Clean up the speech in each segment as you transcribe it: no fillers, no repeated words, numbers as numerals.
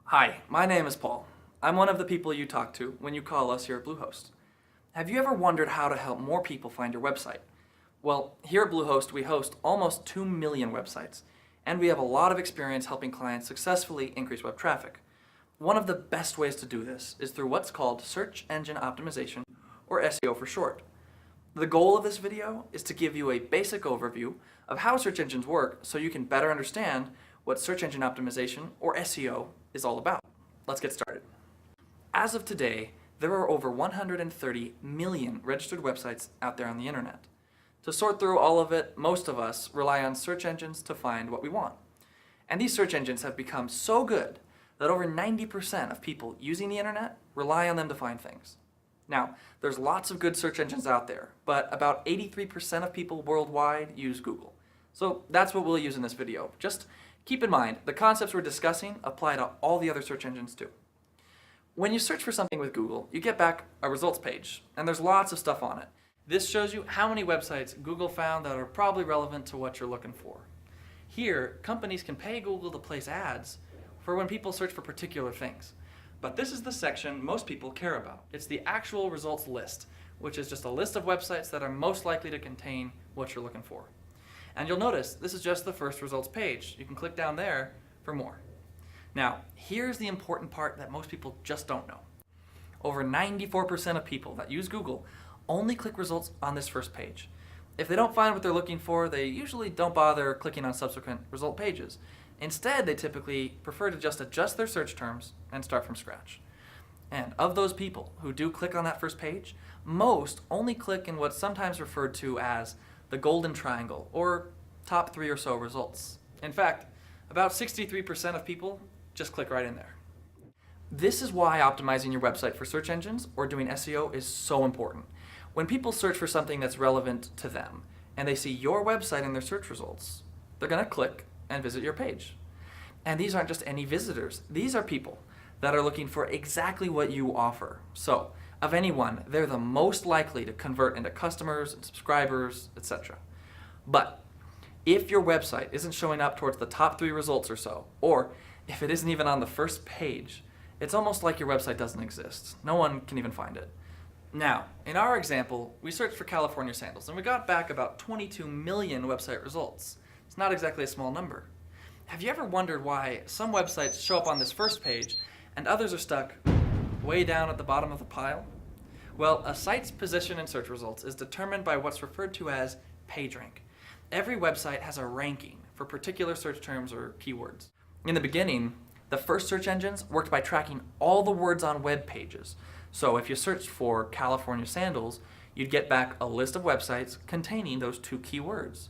Hi, my name is Paul. I'm one of the people you talk to when you call us here at Bluehost. Have you ever wondered how to help more people find your website? Well, here at Bluehost we host almost 2 million websites, and we have a lot of experience helping clients successfully increase web traffic. One of the best ways to do this is through what's called search engine optimization, or SEO for short. The goal of this video is to give you a basic overview of how search engines work so you can better understand what search engine optimization, or SEO, is all about. Let's get started. As of today, there are over 130 million registered websites out there on the internet. To sort through all of it, most of us rely on search engines to find what we want. And these search engines have become so good that over 90% of people using the internet rely on them to find things. Now, there's lots of good search engines out there, but about 83% of people worldwide use Google. So that's what we'll use in this video. Just keep in mind, the concepts we're discussing apply to all the other search engines too. When you search for something with Google, you get back a results page, and there's lots of stuff on it. This shows you how many websites Google found that are probably relevant to what you're looking for. Here, companies can pay Google to place ads for when people search for particular things. But this is the section most people care about. It's the actual results list, which is just a list of websites that are most likely to contain what you're looking for. And you'll notice this is just the first results page. You can click down there for more. Now, here's the important part that most people just don't know. Over 94% of people that use Google only click results on this first page. If they don't find what they're looking for, they usually don't bother clicking on subsequent result pages. Instead, they typically prefer to just adjust their search terms and start from scratch. And of those people who do click on that first page, most only click in what's sometimes referred to as the golden triangle, or top 3 or so results. In fact, about 63% of people just click right in there. This is why optimizing your website for search engines or doing SEO is so important. When people search for something that's relevant to them and they see your website in their search results, they're going to click and visit your page. And these aren't just any visitors. These are people that are looking for exactly what you offer. So, of anyone, they're the most likely to convert into customers and subscribers, etc. But if your website isn't showing up towards the top 3 results or so, or if it isn't even on the first page, it's almost like your website doesn't exist. No one can even find it. Now, in our example, we searched for California sandals, and we got back about 22 million website results. It's not exactly a small number. Have you ever wondered why some websites show up on this first page and others are stuck way down at the bottom of the pile? Well, a site's position in search results is determined by what's referred to as PageRank. Every website has a ranking for particular search terms or keywords. In the beginning, the first search engines worked by tracking all the words on web pages. So if you searched for California sandals, you'd get back a list of websites containing those 2 keywords.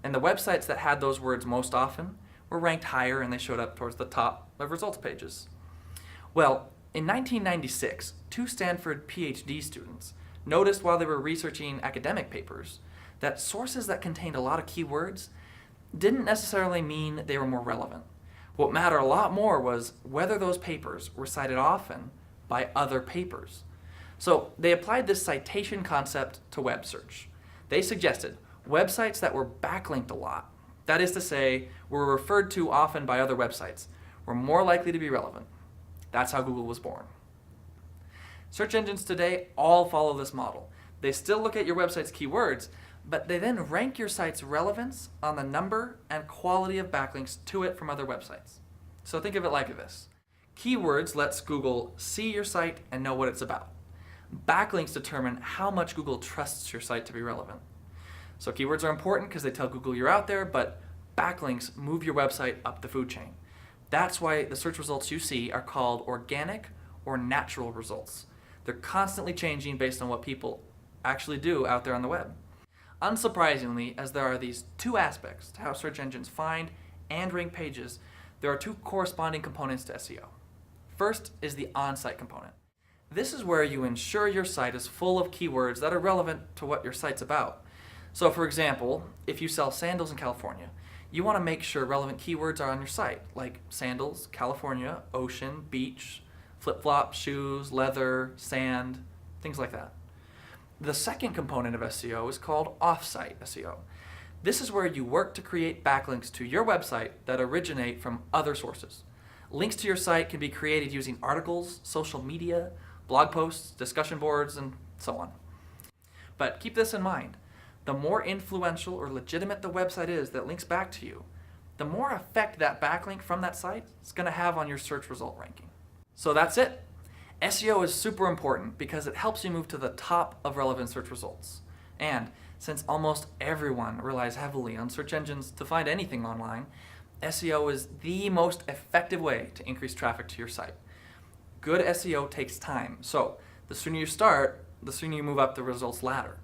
And the websites that had those words most often were ranked higher, and they showed up towards the top of results pages. Well, in 1996, 2 Stanford PhD students noticed while they were researching academic papers that sources that contained a lot of keywords didn't necessarily mean they were more relevant. What mattered a lot more was whether those papers were cited often by other papers. So they applied this citation concept to web search. They suggested websites that were backlinked a lot, that is to say, were referred to often by other websites, were more likely to be relevant. That's how Google was born. Search engines today all follow this model. They still look at your website's keywords, but they then rank your site's relevance on the number and quality of backlinks to it from other websites. So think of it like this. Keywords lets Google see your site and know what it's about. Backlinks determine how much Google trusts your site to be relevant. So keywords are important because they tell Google you're out there, but backlinks move your website up the food chain. That's why the search results you see are called organic or natural results. They're constantly changing based on what people actually do out there on the web. Unsurprisingly, as there are these 2 aspects to how search engines find and rank pages, there are 2 corresponding components to SEO. First is the on-site component. This is where you ensure your site is full of keywords that are relevant to what your site's about. So for example, if you sell sandals in California, you want to make sure relevant keywords are on your site, like sandals, California, ocean, beach, flip-flops, shoes, leather, sand, things like that. The second component of SEO is called off-site SEO. This is where you work to create backlinks to your website that originate from other sources. Links to your site can be created using articles, social media, blog posts, discussion boards, and so on. But keep this in mind. The more influential or legitimate the website is that links back to you, the more effect that backlink from that site is going to have on your search result ranking. So that's it. SEO is super important because it helps you move to the top of relevant search results. And since almost everyone relies heavily on search engines to find anything online, SEO is the most effective way to increase traffic to your site. Good SEO takes time, so the sooner you start, the sooner you move up the results ladder.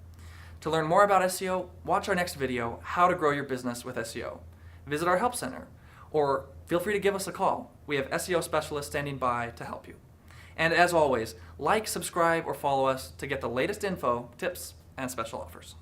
To learn more about SEO, watch our next video, How to Grow Your Business with SEO. Visit our Help Center, or feel free to give us a call. We have SEO specialists standing by to help you. And as always, like, subscribe, or follow us to get the latest info, tips, and special offers.